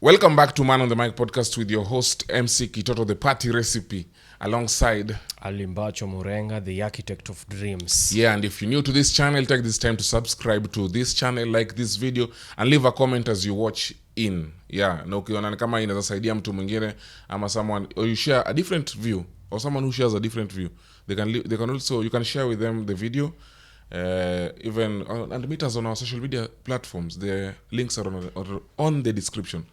Welcome back to Man on the Mic podcast with your host MC Kitoto, the party recipe, alongside Alimbacho Murenga, the architect of dreams. Yeah, and if you're new to this channel, take this time to subscribe to this channel, like this video, and leave a comment as you watch in. Yeah, na ukiona kama inaweza saidia mtu mwingine ama someone, or you share a different view, or someone who shares a different view, they can also, you can share with them the video. Even and meet us on our social media platforms. The links are on the description.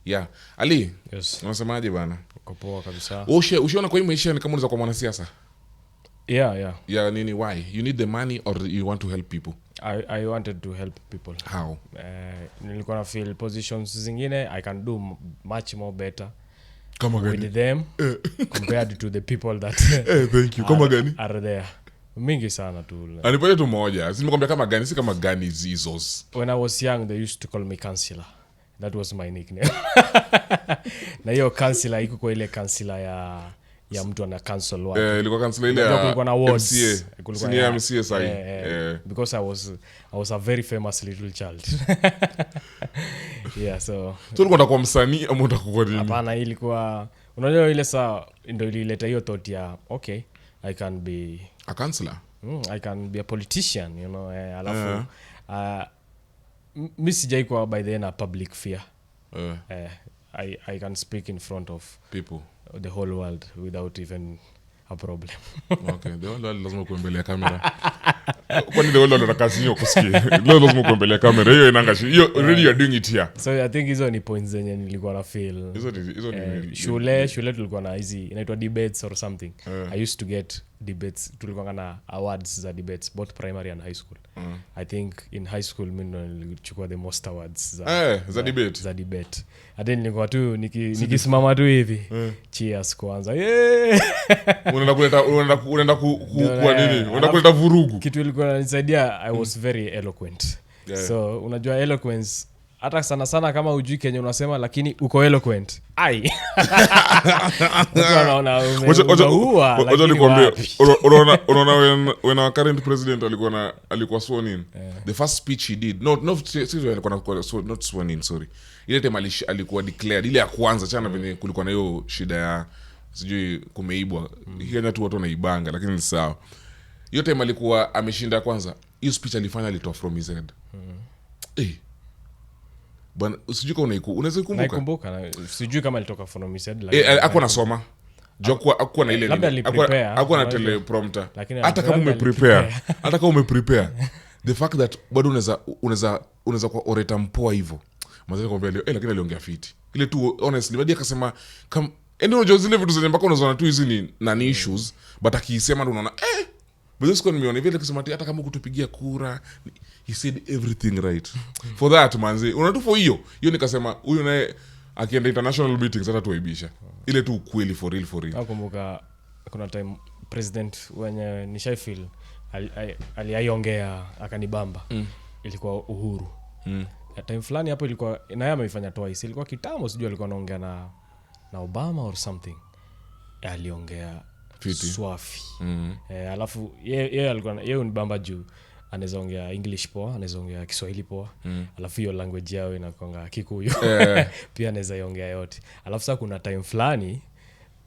Yeah. Ali, yes. Unasemaje bana? Uko poa kabisa. Ushiona kwa hii maisha ni kama unaweza kuwa mwanasiasa? Yeah, nini, why? You need the money or you want to help people? I wanted to help people. How? Nilikuwa na feel positions zingine I can do much more better. Kama gani? With them compared to the people that thank you. Kama gani? Are there. Mingi sana tu. Anipate tu moja. Simekwambia kama gani, si kama gani zizos. When I was young they used to call me counselor. That was my nickname. Na hiyo counselor iko kwa ile counselor ya mtu ana counsel wake. Ilikuwa counselor ile ya MCA. Senior MCA sai. Because I was a very famous little child. Yeah, so ulikuwa kwa msanii ama utakuwa nini? Hapana, ilikuwa unajua ile saa ndio ilileta hiyo thought ya okay, I can be a counselor. I can be a politician, you know. Alafu mimi sijaikuwa by the end a public fear. I can speak in front of people, the whole world without even a problem. Okay, the whole world lazima kuembelea kamera. Kwani the whole world anakasinywa kusikia. Leo lazima kuembelea kamera. Hiyo inangashi. Hiyo already you are doing it here. So I think hizo ni points zenye nilikuwa na feel. Hizo ni shule tulikuwa na hizi inaitwa debates or something. I used to get debates, tulikuwa na awards za debates both primary and high school. I think in high school mimi nilichukua the most awards za debate. Za debate. Hadi nilikuwa tu nikisimama tu hivi. Cheers kwanza. Unaenda kwa nini? Unaenda kuleta vurugu. Kitu ilikuwa inanisaidia, I was very eloquent. So unajua eloquence hata sana kama hujui Kenya unasema lakini uko eloquent. Ai. Unaona wacha nikwambie. Unaona when our current president alikuwa sworn in. The first speech he did. Not sworn in, sorry. Ile time alikuwa declared ile ya kwanza chana venye kulikuwa na hiyo shida ya sijui kumeibwa. Kenya tu watu wanaibanga lakini ni sawa. Hiyo time alikuwa ameshinda kwanza. Hiyo speech alifanya alitoa from his head. Bwana usijui kama unaweza kukumbuka. Nakumbuka, sijui kama alitoka from his head lakini hakuwa nasoma. Hakuwa na ile hakuwa na teleprompter. Hata kama umeprepare the fact that bado unaweza kwa orator mpoa hivyo. Mazali kwambia leo lakini aliongea fiti. Ile tu honestly baada akasema kama unajua zile vitu zenye mpaka unazoona tu hizi ni nani issues but akisema ndio unaona but siko nimeona vile akisema hata kama kutupigia kura he said everything right. For that manzi unatufa hiyo nikasema huyu naye akienda international meetings hata tuaibisha ile tu kweli for real. Nakumbuka kuna time president wenye nishaifeel aliongea akanibamba. Ilikuwa Uhuru. Time fulani hapo ilikuwa naye ameifanya twice. Ilikuwa kitambo sijui alikuwa anaongea na Obama or something. Aliongea swafi. Alafu yeye alikuwa unibamba juu anaweza ongea English poa, anaweza ongea Kiswahili poa. Alafu hiyo language yao inakonga Kikuyu. Pia anaweza ongea yote. Alafu sasa kuna time fulani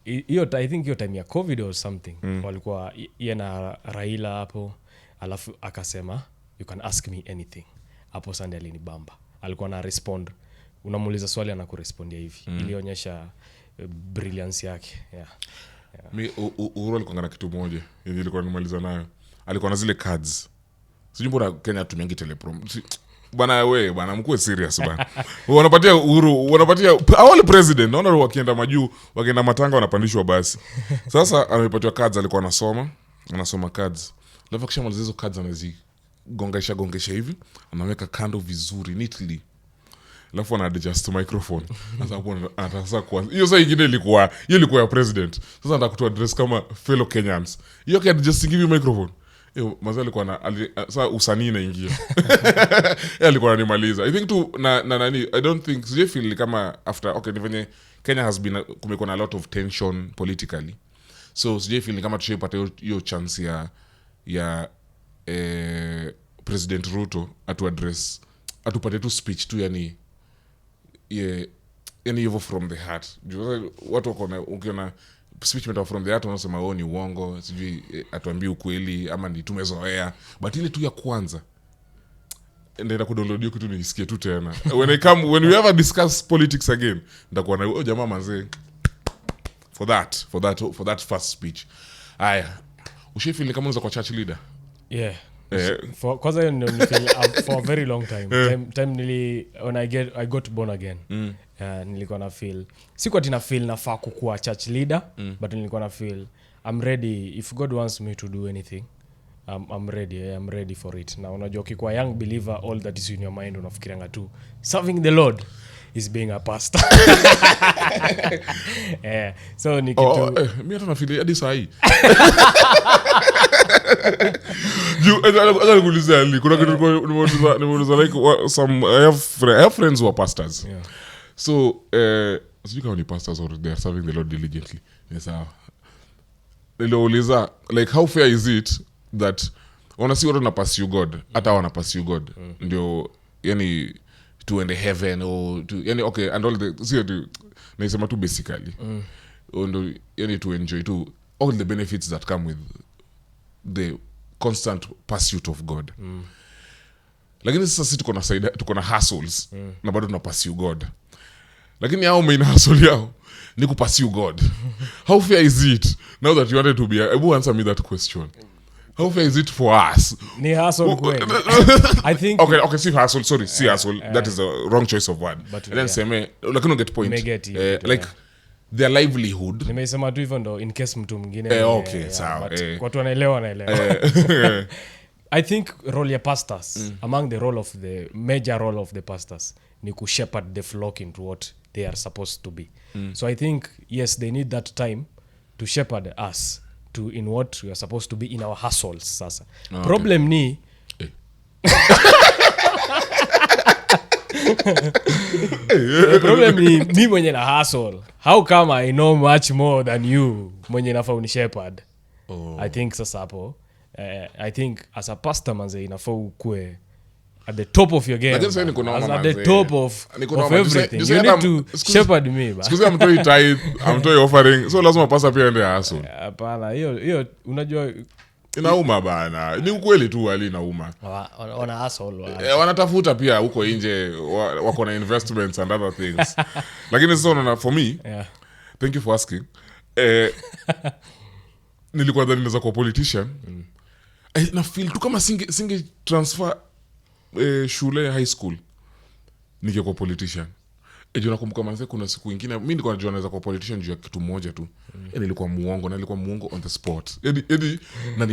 hiyo I think hiyo time ya COVID or something. Walikuwa yeye na Raila hapo. Alafu akasema you can ask me anything. Hapo Sunday alinibamba. Alikuwa na respond. Unamuuliza swali anakurespondia hivi. Ilionyesha brilliance yake. Mi Uhuru alikuwa na kitu moja yenye nilikuwa nimaliza nayo. Alikuwa na zile cards. Sijui mbona Kenya tumiangi teleprompter. Bwana mkuu serious bwana. Wanapatia Uhuru, wanapatia awali president, naona wakienda majuu, wakienda matanga wanapandishwa basi. Sasa amepatiwa cards, alikuwa anasoma cards. Alafu kisha maliza hizo cards gongesha hivi, anaweka kando vizuri neatly. Alafu ana adjust microphone. Sasa hapo anataka kwanza. Hiyo sasa ingine ilikuwa ya president. Sasa anataka kutoa address kama fellow Kenyans. Hiyo can just give you microphone. Mazali alikuwa sasa usanii inaingia. Alikuwa ananimaliza. I think tu nani I don't think sije feel kama after ni venye Kenya has been kumekuwa na a lot of tension politically. So sije feel kama tushapata hiyo chance ya President Ruto atuaddress atupate tu speech tu yani yani hivyo from the heart. Watu wako ukiona speech meta from the heart wanasema ni uongo, sijui atuambie ukweli ama ni tumezoea, but ile tu ya kwanza ndio kudownload kitu nisikie tu tena. When we ever discuss politics again, nitakuwa na jamaa manze for that first speech. Aya, ushifeel kama unaweza kwa church leader? Yeah. For cause I know for a very long time nili when I got born again. Nilikuwa na feel sikuwa tina feel nafaa kukuwa church leader, but nilikuwa na feel I'm ready if God wants me to do anything. I'm ready for it. Na unajua ukikuwa young believer, all that is in your mind unafikirianga tu serving the Lord is being a pastor. So ni kitu mimi hata nafeel hadi saa hii. Kuuliza ali kuna kitu nimeuliza like some I have friends who are pastors. Yeah. So sijui kama ni pastors or they are serving the Lord diligently. Yes, niliuliza like how fair is it that wanasi watu na pursue God, hata wana pursue God ndio yani to end heaven or to yani okay and all the see to naisema tu basically ndio yani to enjoy to all the benefits that come with the constant pursuit of God. Lakini sasa sisi tuko na hustles na bado tuna pursue God. Lakini hao main hustle yao ni ku pursue God. How fair is it now that you wanted to be able to answer me that question? How fair is it for us? Ni hustle kweli. I think okay, see hustle, sorry, see hustle. That is the wrong choice of word. But, and then seme lakini get point. Like their livelihood. Nimesema tu hivyo ndo in case mtu mwingine. Okay, sawa. Watu wanaelewa. I think role ya pastors among the major role of the pastors ni ku shepherd the flock into what they are supposed to be. So I think yes, they need that time to shepherd us to in what we are supposed to be in our hustles sasa. Okay. Problem ni problem ni mi mwenye na hustle. How come I know much more than you mwenye nafaa uni shepherd? I think sasa hapo I think as a pastor manze inafaa ukue at the top of your game. At the top of everything. You need to shepherd me. Excuse me, I'm doing tithe, I'm doing offering. So lazima pastor pia ende hustle. Hapana, hiyo unajua inauma bana. Ni ukweli tu wali inauma. Wana hustle. Wanatafuta pia huko nje wako na investments and other things. Lakini sasa unaona for me, thank you for asking. Nilikuwa dhani naweza kuwa politician. Na feel tu kama singe transfer shule high school ningekuwa politician. Ndio nakumbuka manze kuna siku nyingine mimi nilikuwa najua naweza kuwa politician juu ya kitu moja tu. Nilikuwa muongo on the spot. Yaani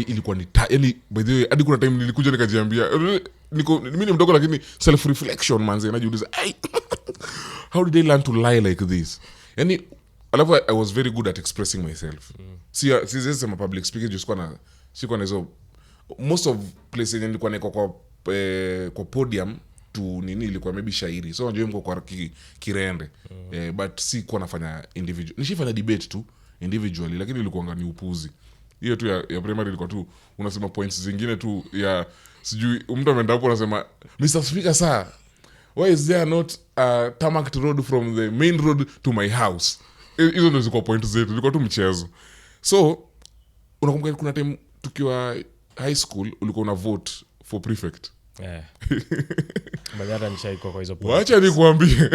ilikuwa ni yaani by the way hadi kuna time nilikuja nikajiambia mimi ni mdogo lakini self reflection manze najiuliza how did I learn to lie like this? Yaani alafu I was very good at expressing myself. Si sema public speaking just sikuwa na hizo most of places nilikuwa niko kwa podium tu nini ilikuwa maybe shairi. So unajua mko kwa kirende. But si kwa nafanya individual. Nishifanya debate tu individually lakini ilikuwa ni upuzi. Hiyo tu ya primary ilikuwa tu unasema points zingine tu ya sijui mtu ameenda hapo anasema Mr. Speaker sir, why is there not a tarmac road from the main road to my house? Hizo ndio zilikuwa points zetu. Ilikuwa tu mchezo. So unakumbuka kuna time tukiwa high school ulikuwa una vote for prefect. Baada nishaiko kwa hizo points. Wacha nikuambie.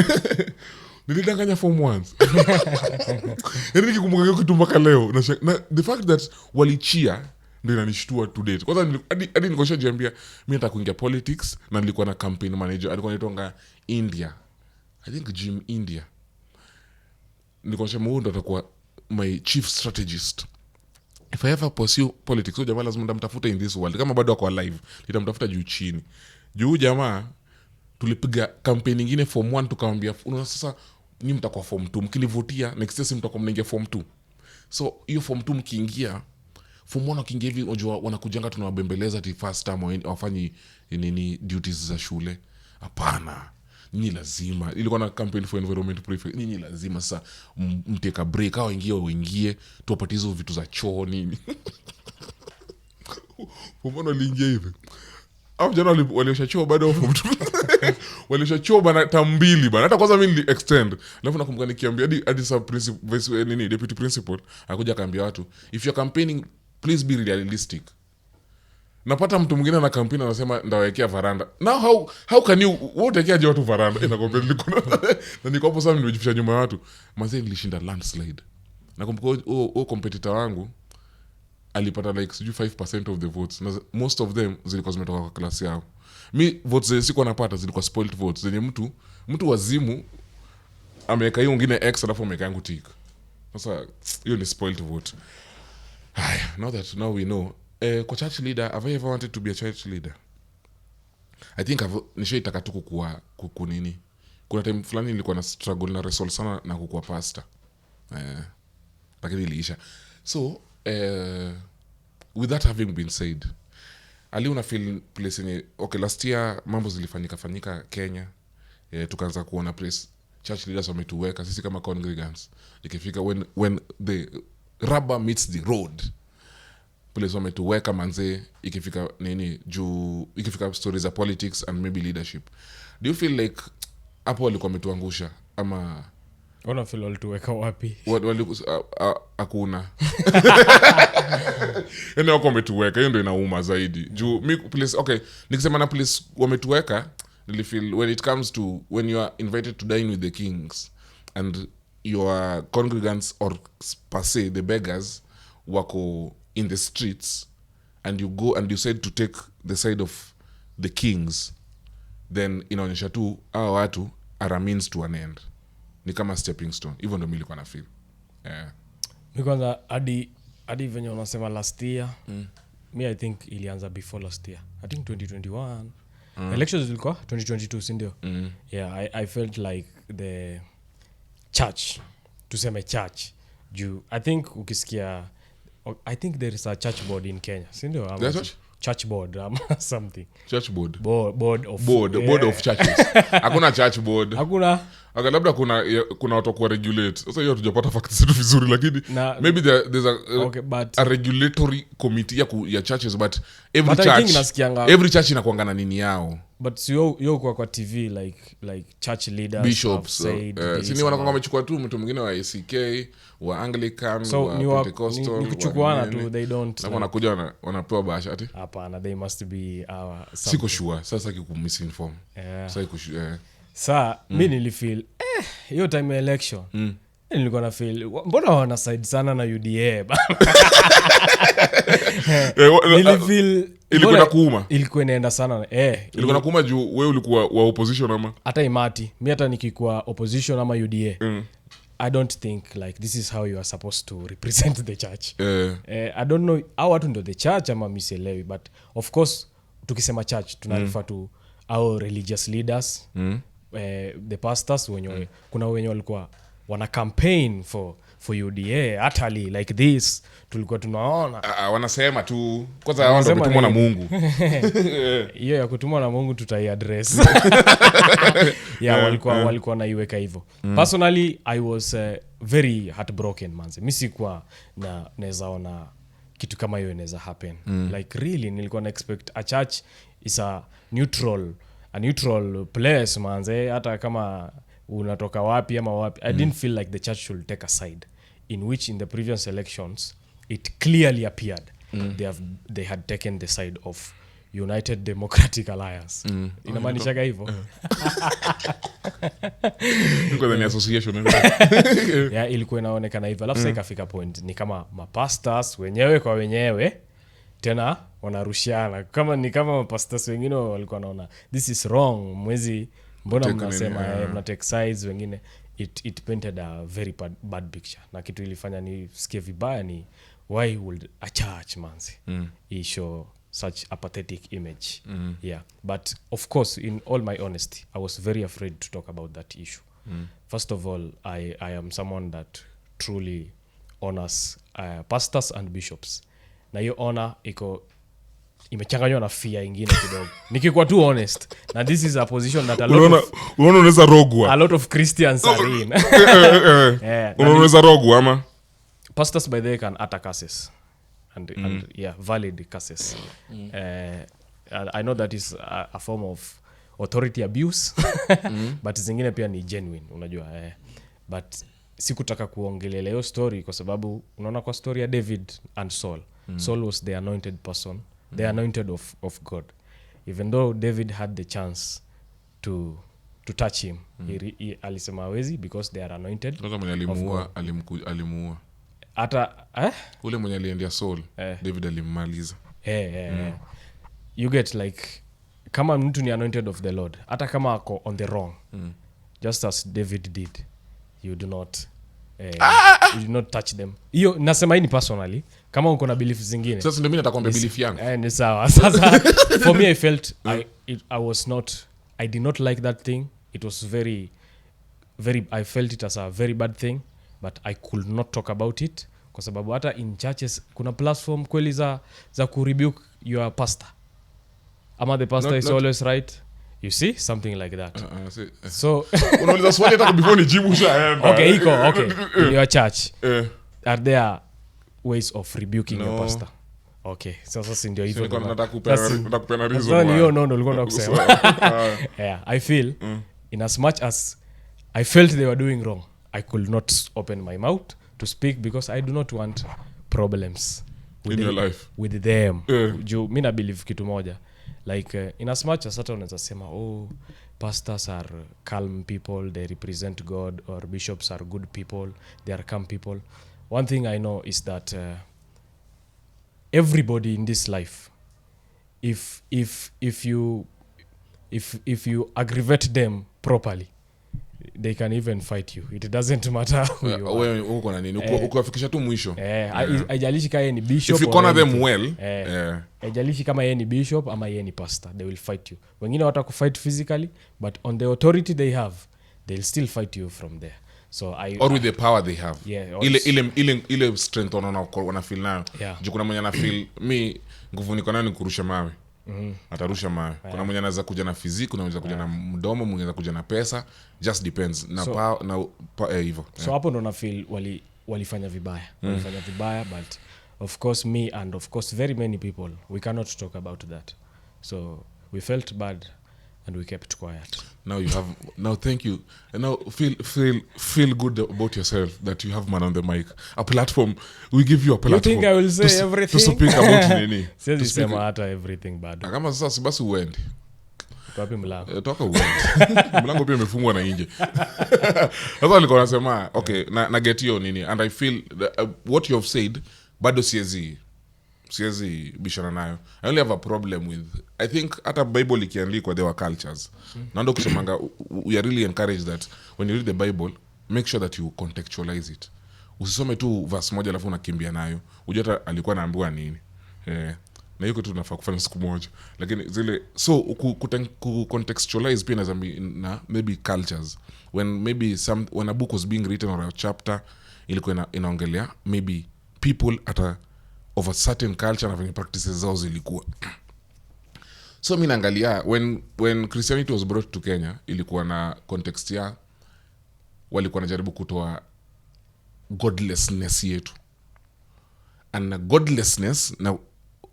Nilidanganya form 1. Yaani nikikumbuka kitu mpaka leo na the fact that walichia ndio inanishtua to date. Kwanza hadi nilikuwa jiambia mimi nataka kuingia politics na nilikuwa na campaign manager alikuwa anaitwa India. I think Jim India. Nilikuwa sema huyo ndo atakuwa my chief strategist. If I ever pursue politics, so jamaa lazima ndamtafuta in this world. Kama bado ako alive, nitamtafuta juu chini. Juu jamaa tulipiga campaign nyingine form 1 tukamwambia unaona sasa nyinyi mtakuwa form 2 mkinivutia next year mtakuwa mnaingia form 2. So hiyo form 2 mkiingia form 1 wakiingia hivi unajua wanakujanga tunawabembeleza ati first time wafanyi nini duties za shule. Hapana. Nyinyi lazima ilikuwa na campaign for environment prefect. Nyinyi lazima sasa mteka break au uingie tuwapatie hizo vitu za choo nini. Mbona aliingia hivi? Au jana waliosha choo baada ya walishachoa bana tambili bana. Hata kwanza mimi nili extend. Alafu nakumbuka nikiambia hadi sub principal deputy principal akakuja akaambia watu, if you're campaigning please be realistic. Napata mtu mwingine na kampeni anasema ndawekea varanda. Now how can you utekea je watu varanda? Inakwambia na niko hapo sasa nimejifisha nyuma ya watu. Mazee nilishinda landslide. Nakumbuka o competitor wangu alipata like 5% of the votes. Na most of them zilikuwa zimetoka kwa klasi yao. Mi votes sikuwa napata zilikuwa spoiled votes. Zenye mtu wazimu ameweka hiyo mwingine X alafu ameweka yangu tick. Sasa hiyo ni spoiled vote. Haya, now we know. Kwa church leader, have I ever wanted to be a church leader? I think nishaitaka tu kukuwa nini. Kuna time fulani nilikuwa na struggle na wrestle sana na kukuwa pastor. Lakini iliisha. So, with that having been said, ali una feel place yenye, okay, last year mambo zilifanyika Kenya. Tukaanza kuona place church leaders wametuweka sisi kama congregants. Ikifika when the rubber meets the road, place wametuweka manze, ikifika stories za politics and maybe leadership. Do you feel like hapo walikuwa wametuangusha ama una feel walituweka wapi? Hakuna. Yaani wako wametuweka, hiyo ndio inauma zaidi. Juu mi place, okay, nikisema na place wametuweka, nili feel when it comes to when you are invited to dine with the kings and your congregants or per se the beggars wako in the streets and you go and you said to take the side of the kings, then inaonyesha tu hao watu are a means to an end. Ni kama stepping stone. Hivyo ndio nilikuwa na feel. Kwanza hadi venye unasema last year, me I think ilianza before last year. I think 2021. Elections zilikuwa 2022, si ndio? Yeah, I felt like the church, tuseme church. I think ukisikia, I think there is a church board in Kenya, si ndio? Church board something. Church board. Board of churches. Hakuna church board. Hakuna. Okay, labda kuna watu kwa regulate. Sasa hiyo tujapata facts zetu vizuri, lakini maybe there's a regulatory committee ya churches, but every church inakuanga na nini yao. But yo kwa TV like church leaders, bishops, sini wanakuwa wamechukua tu mtu mwingine wa ACK, wa Anglican, so wa Pentecostal, ni kuchukuana tu, they don't na wanakuja wanapewa bahasha ati hapana, they must be our siko sure. Sasa kikumisinform sasa Saa mi nilifeel hiyo time election nilikuwa na feel mbona wana side sana na UDA nilifeel ilikuwa kuuma, ilikuwa inaenda sana ilikuwa na kuuma juu wewe ulikuwa wa opposition ama hata imati mi hata nikikuwa opposition ama UDA I don't think like this is how you are supposed to represent the church. I don't know how watu ndo the church ama miselewi, but of course tukisema church tunarefer to our religious leaders, the pastors kuna wenye walikuwa wana campaign for UDA utterly like this, tulikuwa tunaona wanasema tu kwanza hao ndio kutumwa na Mungu. Hiyo ya kutumwa na Mungu tutaiaddress. Walikuwa naiweka hivyo. Personally I was very heartbroken manze. Mimi sikuwa naweza ona kitu kama hiyo inaweza happen. Like really nilikuwa na expect a church is a neutral place manze, hata kama unatoka wapi ama wapi. I didn't feel like the church should take a side, in which in the previous elections it clearly appeared they had taken the side of United Democratic Alliance. Inamaanisha hivyo. Ilikuwa ni association. Yeah, ilikuwa inaonekana hivyo. Alafu sasa ikafika point ni kama mapastors wenyewe kwa wenyewe tena wanarushiana. Ni kama mapastors wengine walikuwa wanaona this is wrong, mwezi mbona mnasema mna take sides, wengine it painted a very bad picture. Na kitu ilifanya ni sikie vibaya ni why would a church manzi show such a pathetic image. Yeah, but of course in all my honesty I was very afraid to talk about that issue. First of all, I am someone that truly honors pastors and bishops, na hiyo honor imechanganywa na fear ingine kidogo. Nikikuwa too honest, na this is a position that unaweza rogwa, a lot of Christians are in. Unaweza rogwa ama pastors by the way can utter curses and valid curses. I know that is a form authority abuse but zingine pia ni genuine unajua but sikutaka kuongelea hiyo story kwa sababu unaona kwa story ya David and Saul. Saul was the anointed person, the anointed of God. Even though David had the chance to touch him, he alisema hawezi because they are anointed. Kwanza mwenye alimuua hata ule mwenye aliendea Saul, David alimmaliza. You get like kama mtu ni anointed of the Lord, hata kama ako on the wrong, just as David did, you do not touch them. Hiyo nasema hii ni personally, kama uko na belief zingine. Sasa ndio mimi natakwambia belief yangu. Ni sawa. Sasa for me I felt I did not like that thing. It was very I felt it as a very bad thing, but I could not talk about it kwa sababu hata in churches kuna platform kweli za ku rebuke your pastor. Ama the pastor is always right. You see something like that. So unauliza swali hata before nijibu shaenda. Okay. In your church, are there ways of rebuking your pastor? Okay. Sasa ndio hivyo. Nataka kupena reason. No, ulikuwa unasema. Yeah, I feel in as much as I felt they were doing wrong, I could not open my mouth to speak because I do not want problems in your life with them. Mimi na believe kitu moja. Like in as much as hata unaweza sema pastors are calm people, they represent God, or bishops are good people, they are calm people. One thing I know is that everybody in this life, if you aggravate them properly, they can even fight you. It doesn't matter who you are. Wewe uko na nini? Ukiwafikisha tu mwisho. Haijalishi kama yeye ni bishop. If you corner them well, haijalishi kama yeye ni bishop ama yeye ni pastor, they will fight you. Wengine watakufight physically, but on the authority they have, they'll still fight you from there. So or with the power they have. Yeah, ile strength wana feel nayo. Juu kuna mwenye ana feel mi nguvu niko nayo ni kurusha mawe. Atarusha mawe. Kuna mwenye anaweza kuja na physique, kuna mwenye anaweza kuja na mdomo, mwingine anaweza kuja na pesa, just depends na hivyo. So hapo ndo na feel walifanya vibaya. Walifanya vibaya, but of course me and of course very many people, we cannot talk about that. So we felt bad and we kept quiet. Now thank you. And now feel good about yourself that you have man on the mic, a platform. We give you a platform. You think I will say everything? To speak about nini? Siwezi sema hata everything bad. Kama sasa basi uende. Wapi mlango? Toka uende. Mlango pia umefungwa na nje. Sasa nilikuwa nasema okay, na get you nini, and I feel what you have said bado siwezi bishana nayo. I only have a problem with, I think hata Bible ikiandikwa there were cultures. Na ndio kusomanga, we are really encouraged that when you read the Bible, make sure that you contextualize it. Usisome tu verse moja alafu unakimbia nayo. Unajua hata alikuwa anaambiwa nini. Na hiyo kitu tunafaa kufanya siku moja. Lakini zile ku contextualize pia na maybe cultures. When a book was being written or a chapter ilikuwa inaongelea maybe people of a certain culture na venye practices zao zilikuwa. So mimi naangalia when Christianity was brought to Kenya, ilikuwa na context ya walikuwa najaribu kutoa godlessness yetu. And godlessness na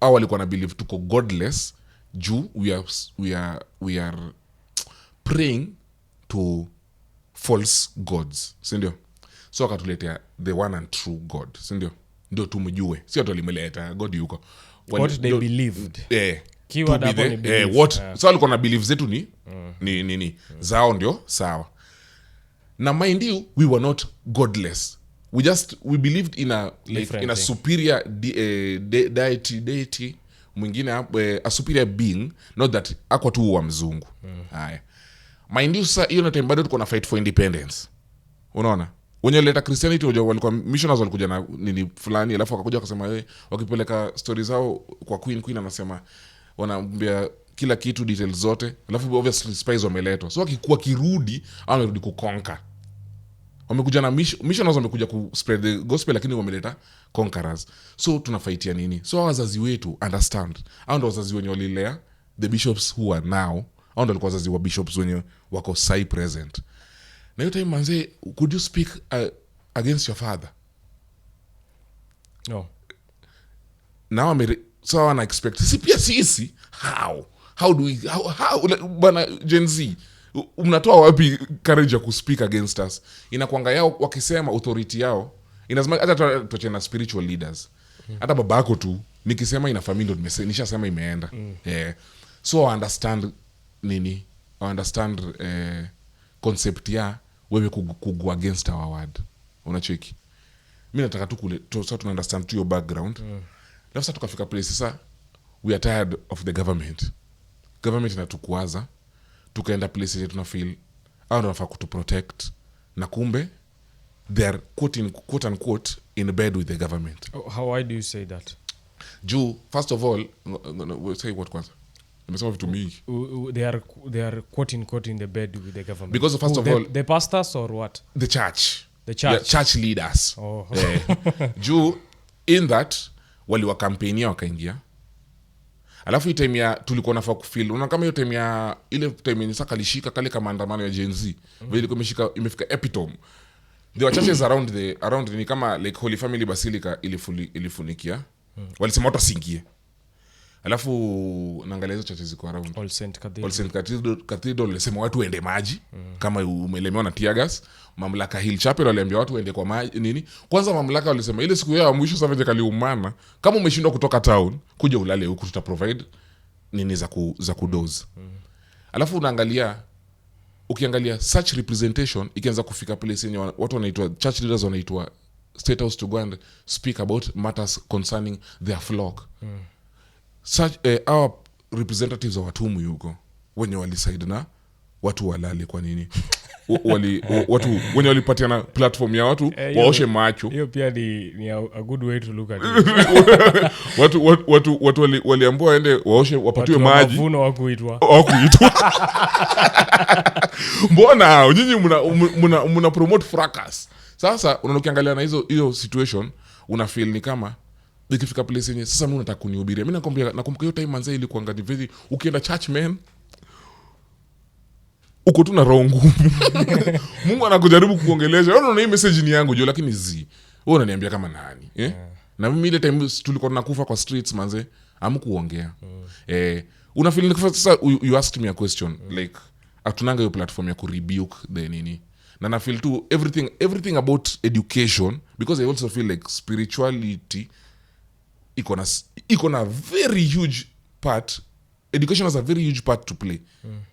au walikuwa na believe tuko godless juu we are praying to false gods, si ndio? So akatuletea the one and true God, si ndio? Ndio tumjue, sio tu limeleta God yuko what they believed. Keyword hapo ni believe. So alikuwa na believe zetu ni zao ndio sawa. Na mind you, we were not godless. We believed in a superior deity mwingine, a superior being, not that akwa tu wa mzungu. Haya. Mind you, sasa hiyo na time bado tuko na fight for independence. Unaona? Wenye leta Christianity walikuwa missionaries, walikuja na nini fulani, alafu wakakuja wakasema wakipeleka stories zao kwa queen anasema wanaambia kila kitu, details zote, alafu obviously spies wameletwa. So wakikuwa kirudi au wamerudi kuconquer. Wamekuja na missionaries, wamekuja ku spread the gospel, lakini wameleta conquerors. So tunafaitia nini? So wazazi wetu understand. Hao ndio wazazi wenye walilea the bishops who are now. Hao ndio walikuwa wazazi wa bishops wenye wako sai present. Na hiyo time manze, could you speak against your father? No. Now so wana expect sisi pia sisi how how do we bana Gen Z mnatoa wapi courage ya kuspeak against us? Inakwanga yao wakisema authority yao inazima hata tuache na spiritual leaders. Hata baba yako tu nikisema ina family ndo nishasema imeenda. So I understand I understand concept ya wewe kugo against our word. Unacheki? Mimi nataka tu kule so to understand to your background. Sasa tukafika place sasa we are tired of the government inatukwaza, tukaenda place yenye tuna feel au tunafaa kutu protect, na kumbe they are quote unquote in bed with the government. Why do you say that? First of all, we'll say what kwanza nimesema vitu mingi. They are quote unquote in the bed with the government Because first of all the pastors or what? The church Yeah, church leaders. In that wali wakampenia wakaingia. Alafu time ya tulikuwa nafaa kufeel una kama hiyo time ya ile time yenye saka lishika kale kama maandamano ya Gen Z vile ilikuwa imefika epitome. There were churches around ni kama like Holy Family Basilica ilifunikia. Walisema watu wasingie. Alafu naangalia hizo churches ziko around All Saint Cathedral walisema watu waende maji kama umelemewa na tear gas. Mamlaka Hill Chapel waliambia watu waende kwa maji nini. Kwanza mamlaka walisema ile siku ya mwisho sasa kaliumana, kama umeshindwa kutoka town kuja ulale huku tuta provide nini za kudoze. Alafu ukiangalia such representation ikianza kufika place yenye watu wanaitwa church leaders wanaitwa State House to go and speak about matters concerning their flock. Such our representatives wa watumu yuko wenye walisaid na watu walale kwa nini watu wenye walipatiana platform ya watu waoshe macho. Hiyo pia ni a good way to look at it. watu waliambiwa waende waoshe wapatiwe maji. Mavuno wakuitwa. Mbona nyinyi mna promote fracas? Sasa unaokiangalia na hiyo situation una feel ni kama nikifika place yenye sasa mimi nataka kunihubiria. Mimi nakumbuka hiyo time manze ilikuwa ngadi very ukienda church man uko tu na roho ngumu. Mungu anakujaribu kuongelesha. Unaona hii message ni yangu jo, lakini wewe unaniambia kama nani? Na mimi ile time tulikuwa tunakufa kwa streets manze amkuongea. Una feel like sasa you asked me a question like atunanga hiyo platform ya ku rebuke the nini. Na feel too everything about education, because I also feel like spirituality iko na very huge part. Education has a very huge part to play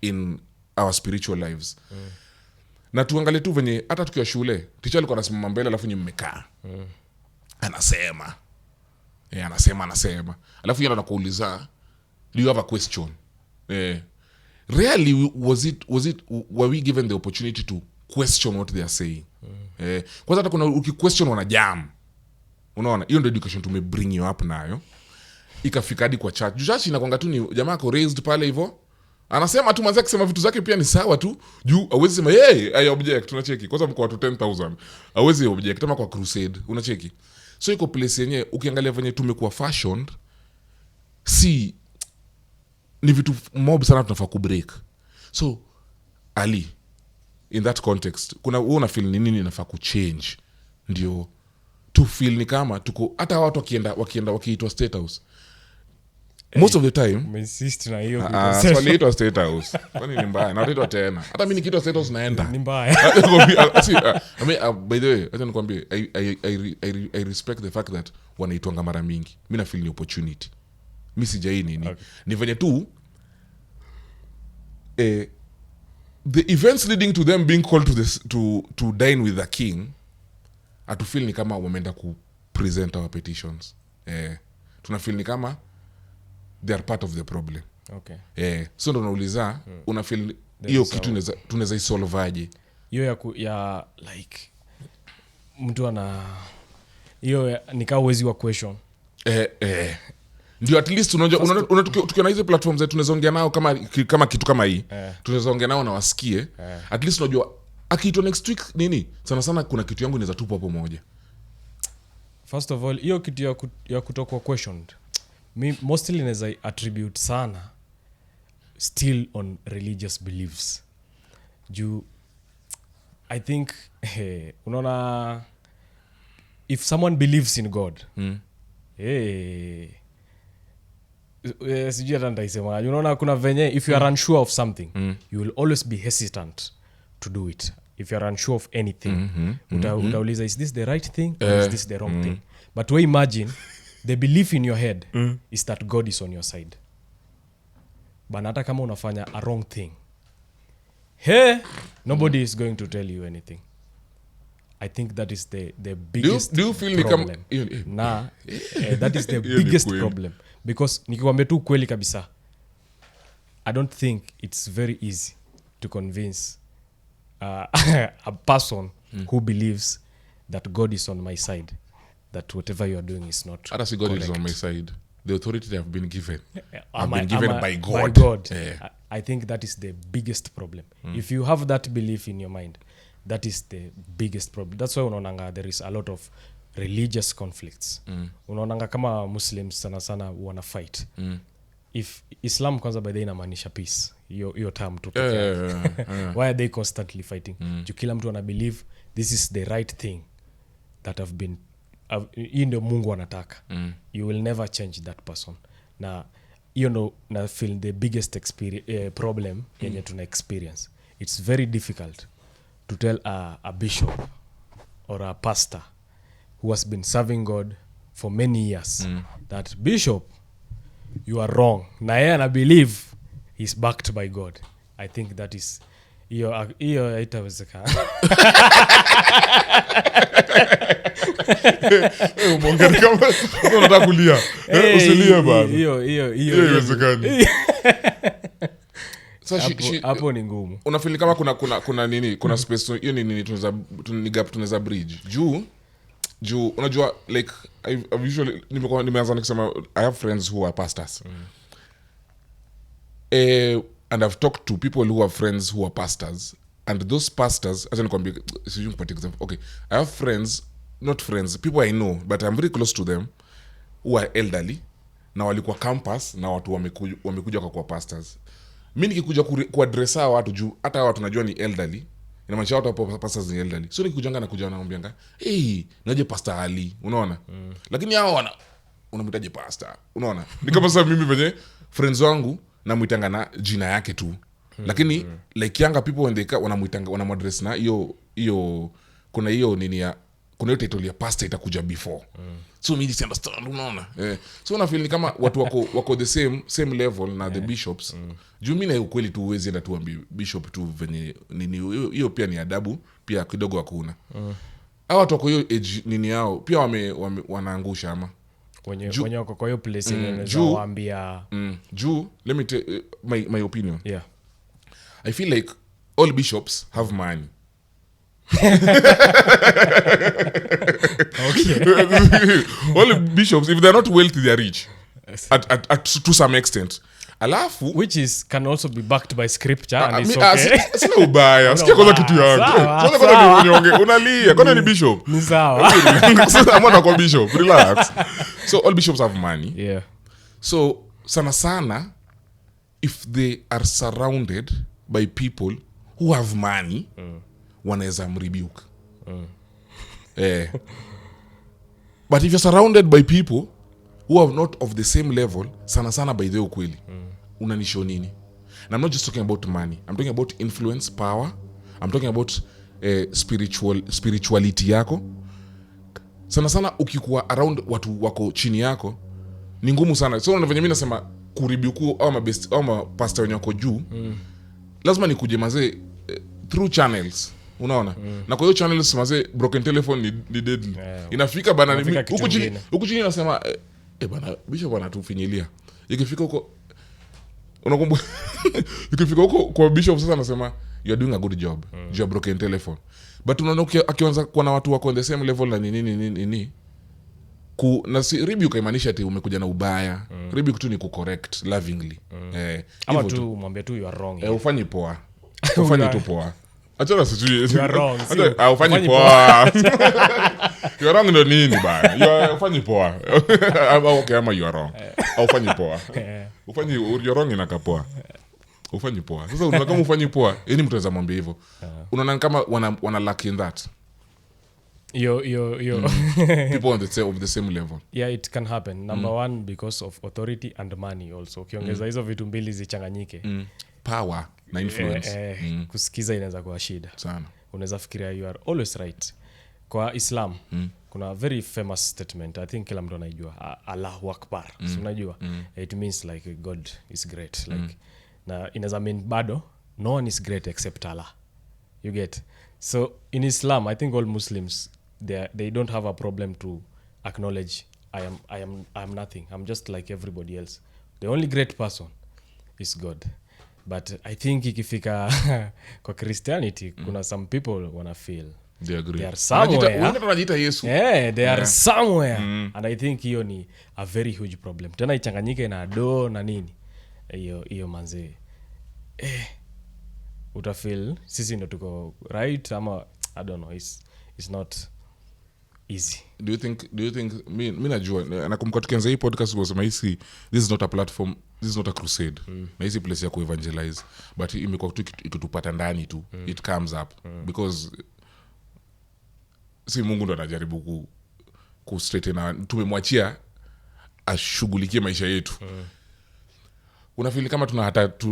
in our spiritual lives. Na tuangalie tu venye hata tukiwa shule teacher alikuwa anasimama mbele alafu nyinyi mmekaa. Anasema alafu yeye anakuuliza do you have a question? Rarely were we given the opportunity to question what they are saying. Kwanza hata kuna ukiquestion wana jam. Unaona hiyo ndio education tumebring you up nayo ikafika hadi kwa church. Church inakwanga tu ni jamaa ko raised pale hivyo anasema tu manzi akisema vitu zake pia ni sawa tu juu hawezi sema I object. Unacheki kwanza kwa watu 10,000 hawezi object kama kwa crusade. Unacheki so iko place yenye ukiangalia venye tumekuwa fashioned si ni vitu mob sana tunafaa ku break. So Ali in that context kuna wewe una feel nini inafaa ku change ndio to feel ni kama tuko hata watu wakiitwa State House most of the time insist na hiyo swali State House kwani ni mbaya na wataitwa tena. Hata mimi nikiitwa State House naenda ni mbaya. I mean, by the way acha nikwambie I respect the fact that wanaitwanga mara mingi. Mimi na feel ni opportunity. Mimi sijai nini okay. Ni venye tu the events leading to them being called to dine with the king atufeel ni kama wameenda ku present our petitions. Tunafeel ni kama they are part of the problem. Okay. So ndo nauliza una feel hiyo kitu tunaweza isolve aje? Hiyo ya like mtu ana hiyo ni kama uwezi wa question. Ndio at least unaona tukiona hizo platforms zetu tunaweza ongea nao kama kitu kama hii. Tunaweza ongea nao na wasikie. At least unajua akiitwa next week nini sana kuna kitu yangu inaweza tupa hapo moja. First of all hiyo kitu ya kutokuwa questioned me mostly inaweza attribute sana still on religious beliefs. I think unaona if someone believes in God sijui hata nitaisema. Unaona kuna venye if you are unsure of something you will always be hesitant to do it. If you are unsure of anything utauliza is this the right thing or is this the wrong thing. But we imagine the belief in your head is that God is on your side. But hata kama unafanya a wrong thing, nobody is going to tell you anything. I think that is the biggest do you feel problem. That is the biggest problem. Because nikikwambia tu kweli kabisa, I don't think it's very easy to convince a person who believes that God is on my side, that whatever you are doing is not hata si God correct. is on my side. The authority they have been given by God. By God. Yeah. I think that is the biggest problem. If you have that belief in your mind, that is the biggest problem. That's why unaonanga there is a lot of religious conflicts. Unaonanga kama Muslims sana sana wana fight. If Islam kwanza by the inamaanisha peace, hiyo term tu. Why are they constantly fighting? Kila mtu ana believe this is the right thing that have been hii ndio Mungu anataka. You will never change that person. Na hiyo ndo na feel the biggest problem yenye tuna experience. It's very difficult to tell a bishop or a pastor who has been serving God for many years that bishop, you are wrong. Na yeye ana believe he's backed by God. I think that is hiyo haitawezekana. Umeongea kama unataka kulia. Usilie bana. Hiyo haiwezekani. Hapo ni ngumu. Unafeel kama kuna nini, kuna space hiyo nini tunaweza bridge. Juu unajua like I usually nimeanza nikisema I have friends who are pastors. And I've talked to people who are friends who are pastors, and those pastors, as I can example. Okay, I have friends, not friends, people I know, but I'm very close to them, who are elderly, na walikuwa campus, na watu wamekuja kwa pastors. Mimi nikikuja kuaddressa watu juu hata watu najua ni elderly, inamaanisha watu hapo pastors ni elderly. So nikikujanga na kuja naambianga, naje Pastor Ali, unaona? Lakini hao unamwitaje pastor, unaona? Ni kama sasa mimi venye friends wangu namuitanga na jina yake tu. Lakini like younger people when they wanamuitanga wanamadress na hiyo kuna hiyo nini ya kuna hiyo title ya pastor itakuja before. So mimi si understand, unaona? So na feel ni kama watu wako the same level na the bishops. Juu mimi na ukweli tu uwezi enda tuambie bishop tu venye nini hiyo pia ni adabu pia kidogo hakuna. Hao watu wako hiyo age nini yao pia wanaangusha ama wenye wako kwa hiyo place inaweza waambia juu let me tell my opinion. Yeah. I feel like all bishops have money. Okay. All bishops, if they're not wealthy, they're rich at to some extent. Alafu which is can also be backed by scripture and it's okay. Sina ubaya. Sikia kwanza kitu yangu. Kwanza ni unyonge. Unalia. Kwanza ni bishop. Ni sawa. Sasa mwana kwa bishop. Relax. So all bishops have money. Yeah. So sana if they are surrounded by people who have money, wanaweza mrebuke. But if you're surrounded by people who are not of the same level, sana by the ukweli, unanisho nini? And I'm not just talking about money. I'm talking about influence, power. I'm talking about spirituality yako. Sana ukikuwa around watu wako chini yako, ni ngumu sana. So unafanya mimi nasema kuribuku au mabest au mapastor wenye wako juu, lazima nikuje mazee through channels. Unaona? Na kwa hiyo channels mazee broken telephone ni deadly. Inafika bana huko chini nasema bana bishop anatufinyilia. Ikifika huko unakumbuka ikifika huko kwa bishop sasa anasema you are doing a good job. You are broken telephone. But unaona akianza kuwa na watu wako on the same level na nini na si rebuke imaanisha ati umekuja na ubaya. Rebuke tu ni ku-correct lovingly. Ama tu mwambie tu you are wrong. Ufanye poa. Ufanye tu poa. Achana sijui. You are wrong. Ufanye poa. You are wrong ndo nini bana? You are ufanye poa. Okay, ama you are wrong. Ufanye poa. Ufanye you are wrong inakapoa. Ufanye poa. Sasa unaona kama ufanye poa, mtu anaweza mwambia hivyo. Unaona kama wana lack in that. yo people on the same level. Yeah, it can happen. Number one, because of authority and money also. Ukiongeza hizo vitu mbili zichanganyike. Power na influence. Kusikiza inaweza kuwa shida Sana. Unaweza fikiria you are always right. Kwa Islam kuna very famous statement, I think kila mtu anaijua, Allahu Akbar. So unajua it means like God is great, like na inaweza mean bado no one is great except Allah. You get? So in Islam, I think all Muslims they don't have a problem to acknowledge I am nothing. I'm just like everybody else. The only great person is God. But I think ikifika kwa Christianity kuna some people wanna feel they are somewhere. Wanajiita Yesu. They are somewhere. And I think hiyo ni a very huge problem. Tena ichanganyike na do na nini. Hiyo manze. Utafeel sisi ndo tuko right ama I don't know, it's not easy. Do you think mimi najua nakumbuka tukianza hii podcast wasema hisi this is not a platform, this is not a crusade. Na hisi place ya kuevangelize, but imekuwa tu ikitupata ndani tu. It comes up because si Mungu ndo anajaribu ku straighten na tumemwachia ashughulikie maisha yetu. Unafeel kama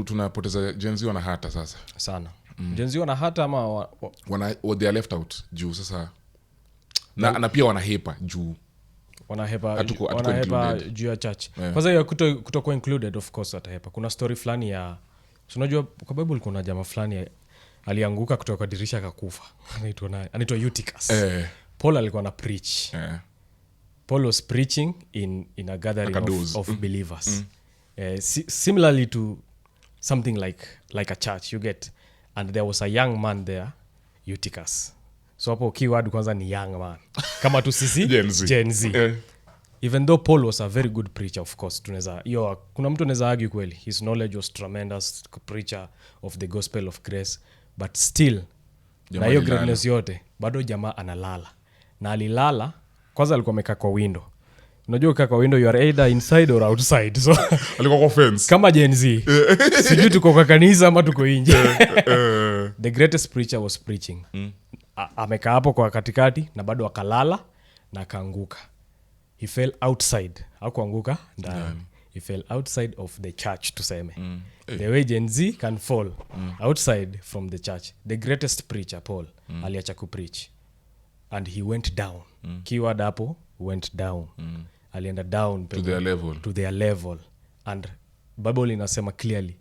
tunapoteza Gen Z wana hata sasa sana. Gen Z wana hata ama they are left out juu sasa na pia wanahepa juu wanahepa juu ya church. Kwanza hiyo kutokuwa included, of course watahepa. Kuna story fulani ya unajua kwa Bible kuna jamaa fulani alianguka kutoka kwa dirisha akakufa. Anaitwa Eutychus. Paul alikuwa na preach. Paul was preaching in a gathering of believers. Similarly to something like a church, you get. And there was a young man there, Eutychus. So hapo keyword kwanza ni young man. Kama tu sisi Gen Z. Even though Paul was a very good preacher, of course, kuna mtu anaweza argue kweli his knowledge was tremendous, preacher of the gospel of grace, but still na hiyo greatness yote bado jamaa analala. Na alilala kwanza, alikuwa amekaa kwa window. Unajua ukikaa kwa window you are either inside or outside. So alikuwa kwa fence kama Gen Z. Sijui tuko kwa kanisa ama tuko nje. The greatest preacher was preaching. Amekaa hapo kwa katikati na bado akalala na akaanguka. He fell outside. Hakuanguka ndani. He fell outside of the church, tuseme. The way Gen Z can fall outside from the church. The greatest preacher, Paul, aliacha kupreach. And he went down. Keyword hapo, went down. Alienda down to their level. And Bible inasema clearly,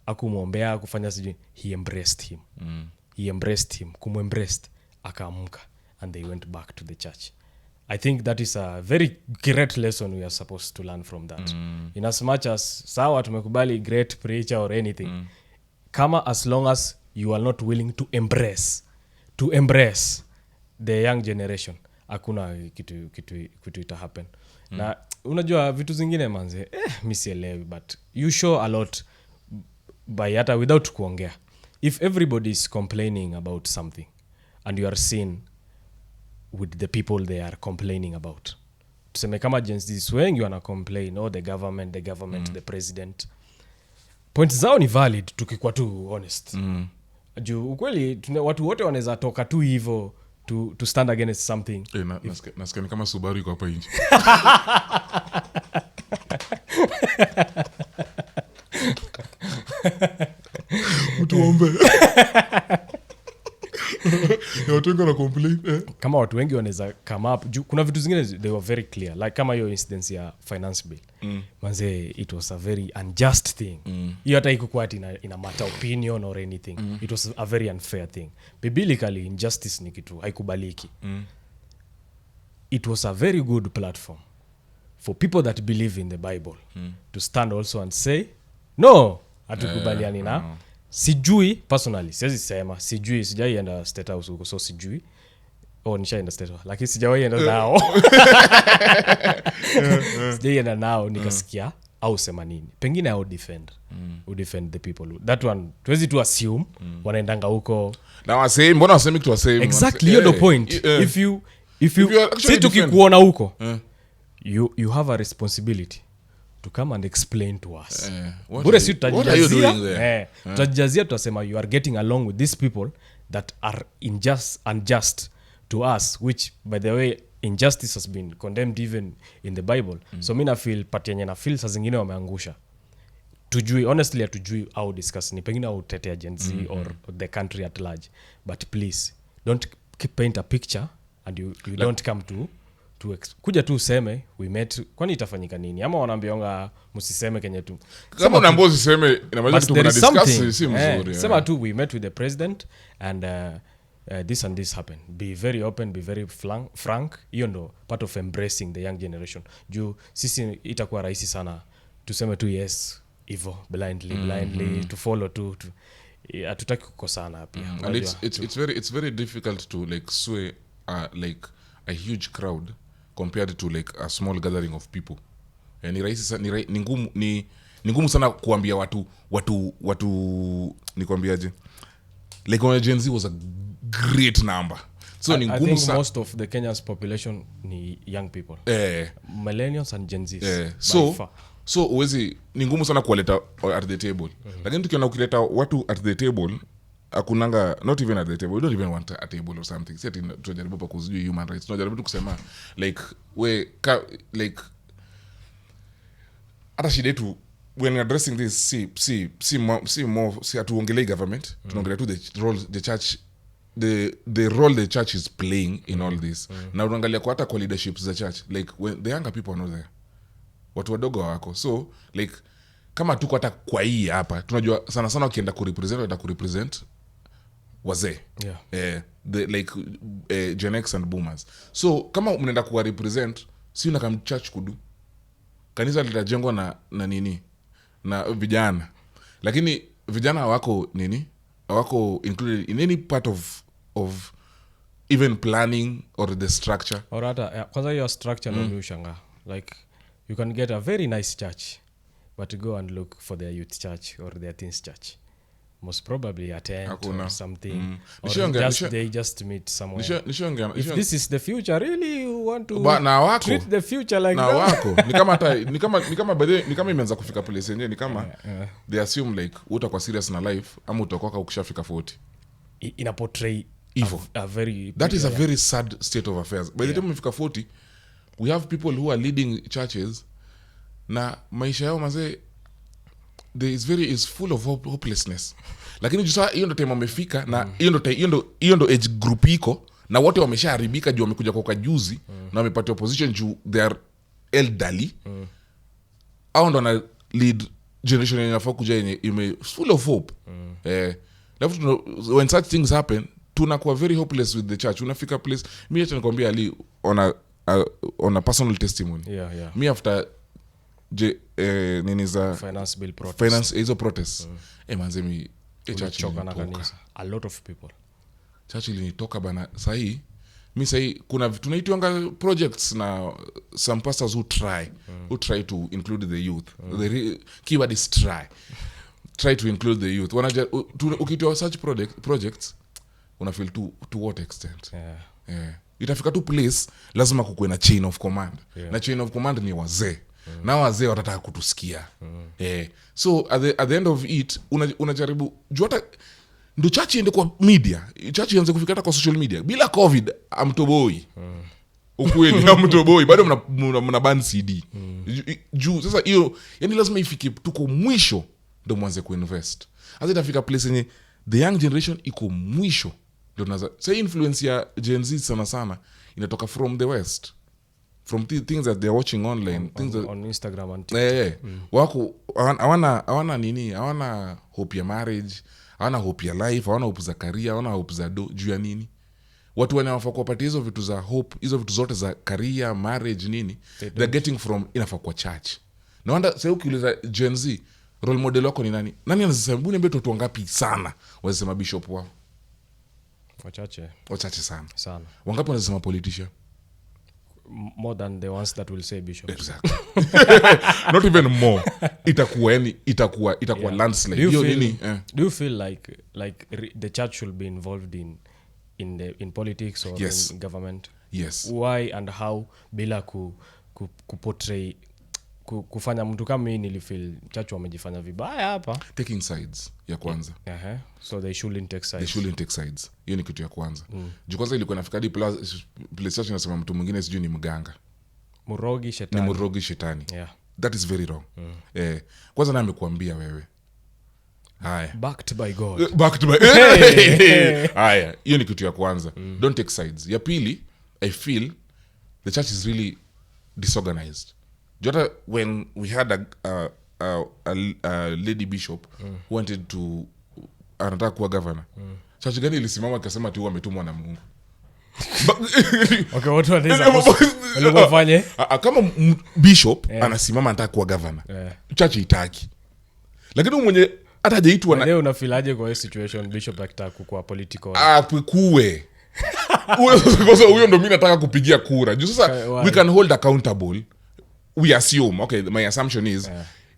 akumuombea, kufanya sijui, he embraced him. He embraced him. Kumembraced, akaamka. And they went back to the church. I think that is a very great lesson we are supposed to learn from that. In as much as sawa tumekubali great preacher or anything, kama as long as you are not willing to embrace the young generation, hakuna kitu ita happen. Na unajua vitu zingine manze, mimi sielewi, but you show a lot by hata without kuongea. If everybody is complaining about something and you are seen with the people they are complaining about, tuseme kama Gen Z wengi wana complain, the government, the president, points zao ni valid tukikuwa tu honest. Juu ukweli watu wote wanaweza toka tu hivyo to stand against something. Nasikia kama Subaru iko hapa nje. Utuombe. Watu wengi wana complain. Kama watu wengi wanaweza come up. Kuna vitu zingine they were very clear. Like kama hiyo incidence ya finance bill. Manze, it was a very unjust thing. Hiyo hata ikukuwa ina matter opinion or anything. It was a very unfair thing. Biblically, injustice ni kitu haikubaliki. It was a very good platform for people that believe in the Bible to stand also and say, no, hatukubaliani na. Sijui personally, sijaienda state house huko, so sijui. Nishaenda state house, lakini sijaienda nao. Sijaienda nao nikasikia au sema nini. Pengine au defend the people. That one tuwezi tu assume wanaendanga huko. Na waseme, mbona waseme kitu waseme? Exactly, you're the point. If you si tukikuona huko, you have a responsibility to come and explain to us. Bure si tutajazia tutasema you are getting along with these people that are unjust to us, which by the way injustice has been condemned even in the Bible. So mi na feel pati yenye na feel saa zingine wameangusha tujui, honestly hatujui au discuss ni pengine au tetea Gen Z or the country at large, but please don't paint a picture and you don't come to kuja tu useme we met, kwani itafanyika nini? Ama wanaambianga msiseme kenye tu kama unaambiwa usiseme inamaanisha tu kuna discuss si mzuri. Sema tu we met with the president and this and this happened. Be very open, be very frank. Hiyo ndo part of embracing the young generation. Juu sisi itakuwa rahisi sana tuseme tu yes hivyo blindly to follow tu hatutaki kukosana pia. And it's very difficult to like sway like a huge crowd compared to like a small gathering of people. Ni rahisi ni ngumu sana kuambia watu nikwambiaje, like when Gen Z was a great number, so ni ngumu sana. Most of the Kenya's population ni young people, millennials and Gen Zs, so uwezi, ni ngumu sana kuwaleta at the table. Lakini tukiona ukileta watu at the table akunanga, not even at the table, we don't even want a table or something. Sisi tunajaribu pa kuzijua human rights, tunajaribu tu kusema like like hata shida yetu when addressing this si atuongelei government, tunaongelea tu the church, the role the church is playing in all this. Na unaangalia kwa hata kwa leaderships za church, like when the younger people are not there, watu wadogo wako, so like kama tuko hata kwa hii hapa tunajua sana sana wakienda kurepresent wazee, the like Gen X and boomers. So kama mnaenda kuwa represent, si unakam church kudu, kanisa litajengwa na nini na vijana, lakini vijana hawako nini, hawako included in any part of even planning or the structure. Or hata kwanza hiyo structure ndio ushanga, like you can get a very nice church but go and look for their youth church or their teens church, most probably attend or something, or they just meet somewhere. If this is the future, really you want to treat the future like na that? Wako ni kama imeanza kufika place yenyewe, ni kama they assume like utakuwa serious na life ama utakuwa ukishafika 40 ina portray a very, that is a very sad state of affairs. By the time umefika 40, we have people who are leading churches na maisha yao mazee is full of hopelessness. Lakini jusa hiyo ndo time wamefika na hiyo ndo age group iko na wote wameshaharibika juu wamekuja kwa juzi na wamepata opposition juu they are elderly. Au ndo na lead generation yenye inafaa kuja yenye full of hope. When such things happen, tunakuwa very hopeless with the church. Unafika place, mimi hata nikwambia ali on a personal testimony. Me after nini za finance bill protest, finance hizo protests, manze mi church choka kanisa, a lot of people church ilinitoka bana. Sahi kuna tunaitwanga projects na some pastors who try to include the youth. The keyword is try to include the youth. Ukitoa such projects una feel to what extent? Itafika tu place lazima kukuwe na chain of command. Na chain of command ni wazee. Na wazee watataka kutusikia. So at the end of it unajaribu juu hata ndo church iende kwa media, church ianze kufika hata kwa social media. Bila covid amtoboi. Ukweli amtoboi, bado mna ban CD. Juu sasa hiyo yani lazima ifike tuko mwisho ndo mwanze kuinvest. Hasa itafika place yenye the young generation iko mwisho ndo naza. Say influence ya Gen Z sana inatoka from the west, from things that they're watching online, on Instagram and TikTok. Wako hawana nini, hawana hope ya marriage, hawana hope ya life, hawana hope za career, hawana hope za juu ya nini. Watu wanafaa kuwapatia hizo vitu za hope, hizo vitu zote za career, marriage nini, they're getting from inafaa kwa church. Na wanda sasa ukiuliza Gen Z role model wako ni nani? Nani anasema mbona mbe watu wangapi sana wasema bishop wao? Wachache sana. Wangapi wanasema politician? More than the ones that will say bishop. Exactly. Not even more. Itakuwa landslide. Do you feel like the church should be involved in politics or in government? Yes. Why and how bila ku portray kufanya mtu kama mimi nilifeel church wamejifanya vibaya hapa. Taking sides ya kwanza. So they shouldn't take sides. Hiyo ni kitu ya kwanza. Juu kwanza ilikuwa nafika hadi PlayStation inasema mtu mwingine sijui ni mganga. Murogi shetani. Yeah. That is very wrong. Kwanza na amekuambia wewe. Haya. Backed by God. Haya, hiyo ni kitu ya kwanza. Don't take sides. Ya pili, I feel the church is really disorganized. Jota when we had a lady bishop who wanted to anataka kuwa governor. Church gani ilisimama akasema tu ametumwa na Mungu. Okay, what were these? Walifanye kama bishop anasimama anataka kuwa governor. Church itaki. Lakini mwenye hata hajaitwa na leo unafilaje kwa hiyo situation bishop akitaka kuwa political? Kuwe. Huyo ndo mimi nataka kupigia kura. Juu sasa we can hold accountable. We assume, okay, my assumption is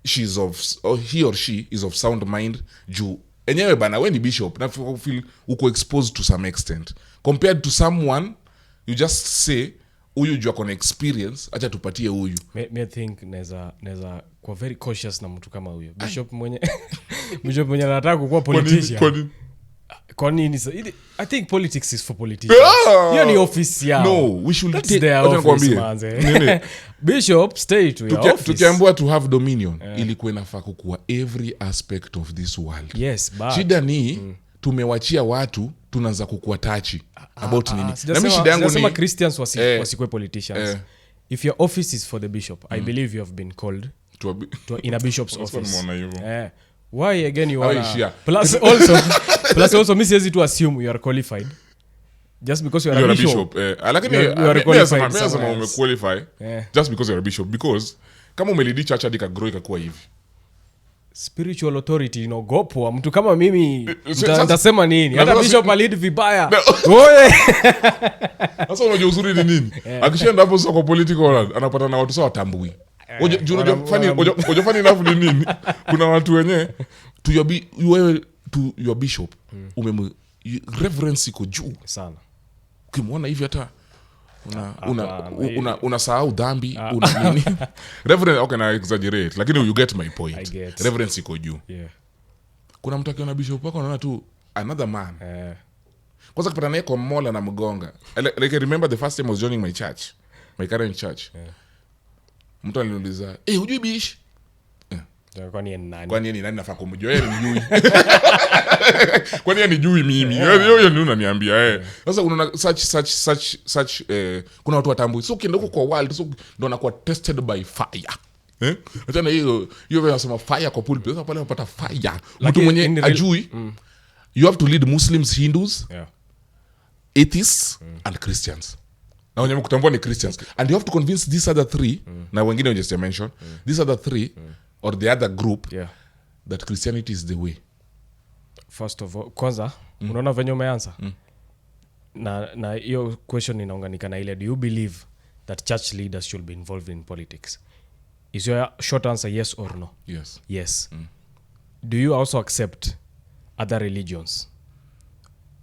he or she is of sound mind. Juu enyewe bana we ni bishop na feel uko exposed to some extent compared to someone you just say huyu juu akona experience acha tupatie huyu. Me think neza kwa very cautious na mtu kama huyo bishop mwenye anataka kuwa politician. Kwa nini I think politics is for politicians. Hiyo ni office yao. No, we should take their office manze. Bishop stay to your office. Tukiambiwa to have dominion ilikuwa inafaa kukua every aspect of this world. Yes, but shida ni tumewachia watu tunaanza kukua tachi about nini. Na mimi shida yangu ni Christians wasikwe politicians. If your office is for the bishop, I believe you have been called to in a bishop's office. Why again you are plus also mimi siwezi tu assume you are qualified just because you are a bishop. Lakini you are qualified. Mimi umequalify just because you are a bishop, because kama umelidi church hadi kagrow ikakuwa hivi. Spiritual authority inogopwa mtu kama mimi nitasema nini? Hata bishop alid vibaya. Oye. Sasa unajua uzuri ni nini? Akishaenda hapo soko political anapata na watu sawa tambui. Unajua funny enough ni nini? Kuna watu wenye to your bishop reverence iko juu sana. Ukimwona hivi hata unasahau dhambi una nini. Reverence okay na exaggerate lakini you get my point. Reverence iko juu. Kuna mtu akiona bishop wako anaona tu another man. Kwanza kupata naye kwa mola na mgonga. Like I remember the first time I was joining my current church. Mtu aliniuliza, hujui bish? Kwani ni nani nafaa kumjua? Yeye nijui. Kwani yeye nijui mimi? Yeye ndio unaniambia Sasa unaona such kuna watu watambui. So ukienda huko kwa world so ndio anakuwa tested by fire. Hata na hiyo wanasema fire kwa pulpit. Sasa pale unapata fire. Mtu mwenye ajui. You have to lead Muslims, Hindus, atheists and Christians. Na wenye mkutambua ni Christians. And you have to convince these other three, na wengine just mention, these other three, or the other group, that Christianity is the way. First of all, kwanza, unaona venye umeanza? Na hiyo question inaunganika na ile, do you believe that church leaders should be involved in politics? Is your short answer yes or no? Yes. Do you also accept other religions?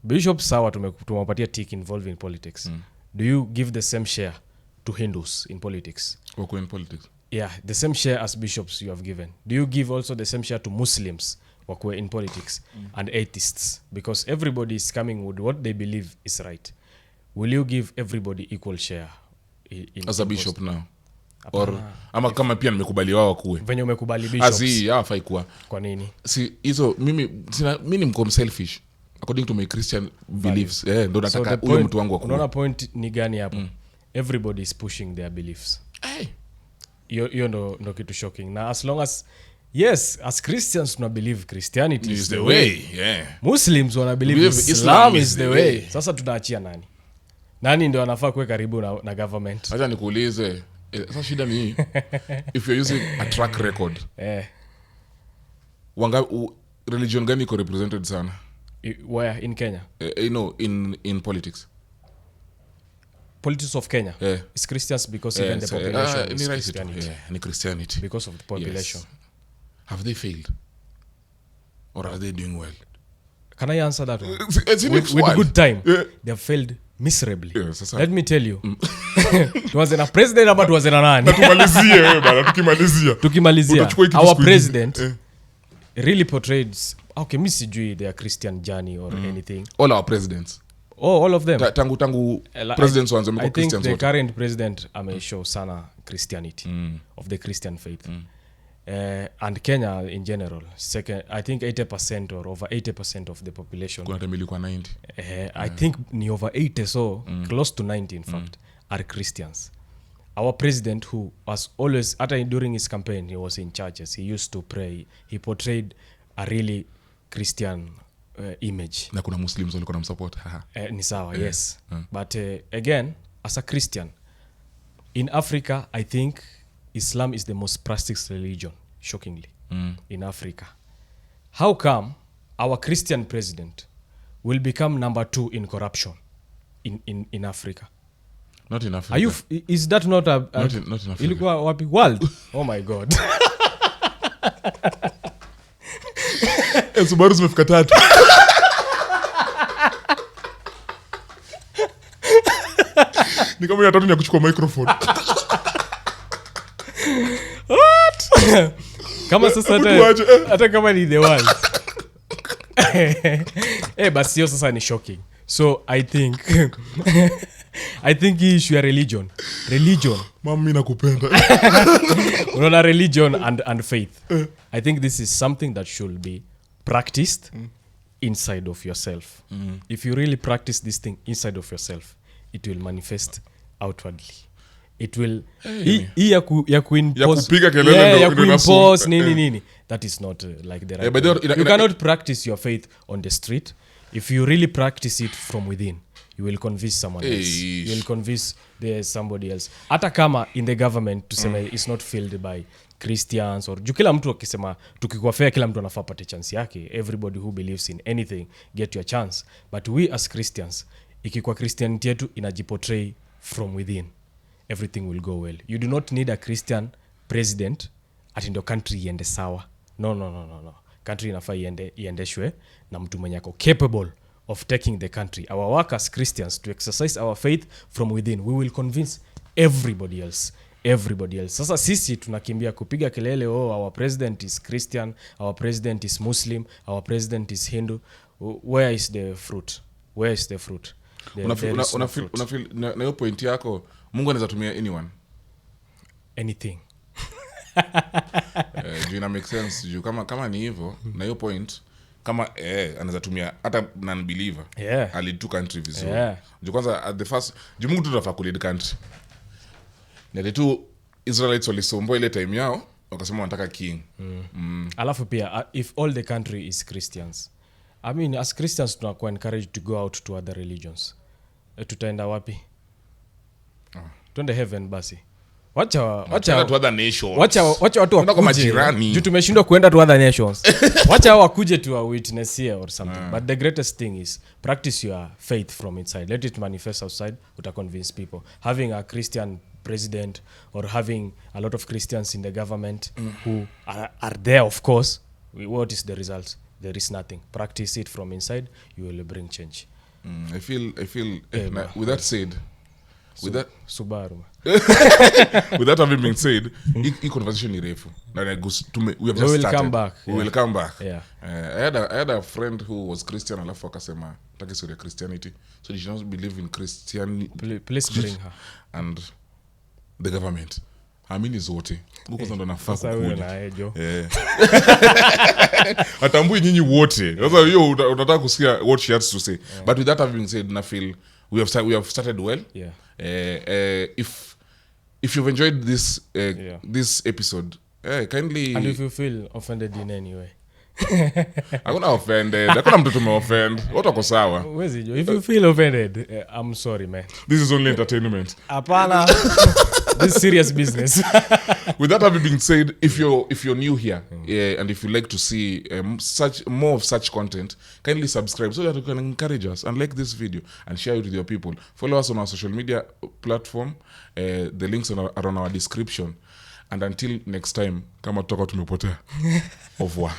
Bishops sawa tumewapatia tick involved in politics. Do you give the same share to Hindus in politics? Wako in politics? Yeah, the same share as bishops you have given. Do you give also the same share to Muslims wako in politics and atheists? Because everybody is coming with what they believe is right. Will you give everybody equal share? As a bishop now? Or ama kama pia nimekubali wao kuwe. Venye umekubali bishops. Azi hafai kuwa. Kwa nini? Si hizo mimi ni mko selfish according to my Christian beliefs. Ndo nataka huyo mtu wangu akuwe. Unaona point ni gani hapo? Everybody is pushing their beliefs. Hiyo ndo kitu shocking. Na as long as yes, as Christians tuna believe Christianity is the way. Muslims wana believe Islam is the way. Sasa tunaachia nani ndio anafaa kuwe karibu na government? Acha nikuulize. Sasa shida ni if you're using a track record. Religion gani iko represented sana? Where in Kenya? In politics. Politics of Kenya is Christians because even the population is Christianity. Ni Christianity. Because of the population. Yes. Have they failed? Or are they doing well? Can I answer that one? With good time. They have failed miserably. Yeah, sasa. Let me tell you. Tuanze na president ama tuanze na nani? Tumalizie wewe bana, tukimalizia. Utachukua hiki Our siku president ingine. really portrayed, okay, mimi sijui their Christian journey or anything. All our presidents. Oh, all of them. Tangu presidents wanzo mko Christians. I think the current president ameshow sana Christianity of the Christian faith. And Kenya in general, second, I think 80% or over 80% of the population. Kuna temili kwa 90. I think ni over 80, so close to 90 in fact, are Christians. Our president, who was always, during his campaign, he was in churches. He used to pray. He portrayed a really Christian image. Na kuna Muslims walikuwa namsupport. Ni sawa, yes. But again, as a Christian, in Africa, I think Islam is the most practiced religion, shockingly, in Africa. How come our Christian president will become number 2 in corruption in Africa? Not in Africa. Is that not a not in Africa. Ilikuwa wapi? World? Oh my God. Subaru zimefika 3. Ni kama ya 3 ya kuchukua microphone. What? Kama sasa hata kama ni the world. Basi hiyo sasa ni shocking. So I think hii issue ya religion. Mama mimi nakupenda. Unaona, religion and faith. I think this is something that should be practiced inside of yourself. If you really practice this thing inside of yourself, it will manifest outwardly. It will ya kupiga kelele ndio kuimpose nini. That is not like the right way. You cannot practice your faith on the street. If you really practice it from within, you will convince someone else. You will convince somebody else. Hata kama in the government tuseme it's not filled by Christians or kila mtu akisema tukikuwa fair, kila mtu anafaa pate chance yake. Everybody who believes in anything get your chance. But we as Christians, ikikuwa Christianity yetu inajiportray from within, everything will go well. You do not need a Christian president ati ndio country iende sawa. No. Country inafaa iendeshwe na mtu mwenye ako capable of taking the country. Our work as Christians to exercise our faith from within. We will convince everybody else. Sasa sisi tunakimbia kupiga kelele, our president is Christian, our president is Muslim, our president is Hindu. Where is the fruit? Unafeel na hiyo point yako, Mungu anaweza tumia anyone. Anything. Do you make sense? Juu kama ni hivyo na hiyo point, kama anaweza tumia hata non-believer. Ali do country vizuri. Juu kwanza at the first, juu Mungu tunafaa ku lead country. Na tu Israelites walisomboa ile time yao, wakasema wanataka king. Alafu pia if all the country is Christians, I mean as Christians tunakuwa encouraged to go out to other religions. Tutaenda wapi? Tuende heaven basi. Wacha to other nations. Wacha watu wakuje. Tumeshindwa kuenda to other nations. Wacha wakuje to a witness here or something. But the greatest thing is practice your faith from inside. Let it manifest outside. Uta convince people. Having a Christian president or having a lot of Christians in the government who are there, of course, what is the result? There is nothing. Practice it from inside, you will bring change. I feel with that said, Subaru. With that having been said, hii conversation ni refu. We will come back. Yeah. I had a friend who was Christian, alafu akasema taki story ya Christianity. So she doesn't believe in Christianity. Please bring her. And the government. Amini zote. Huko ndo nafaa kukuja. Atambui nyinyi wote. Sasa hiyo utataka kusikia what she has to say. But with that having said, na feel we have started well. If you've enjoyed this episode, kindly, and if you feel offended in any way, hakuna offended, hakuna mtu tumeoffend, wote wako sawa. If you feel offended, I'm sorry man, this is only entertainment. Hapana. This is serious business. With that having been said, if you're new here and if you like to see more of such content, kindly subscribe so that you can encourage us and like this video and share it with your people. Follow us on our social media platform. The links are on our description. And until next time, kama tutakuwa tumepotea. Au revoir.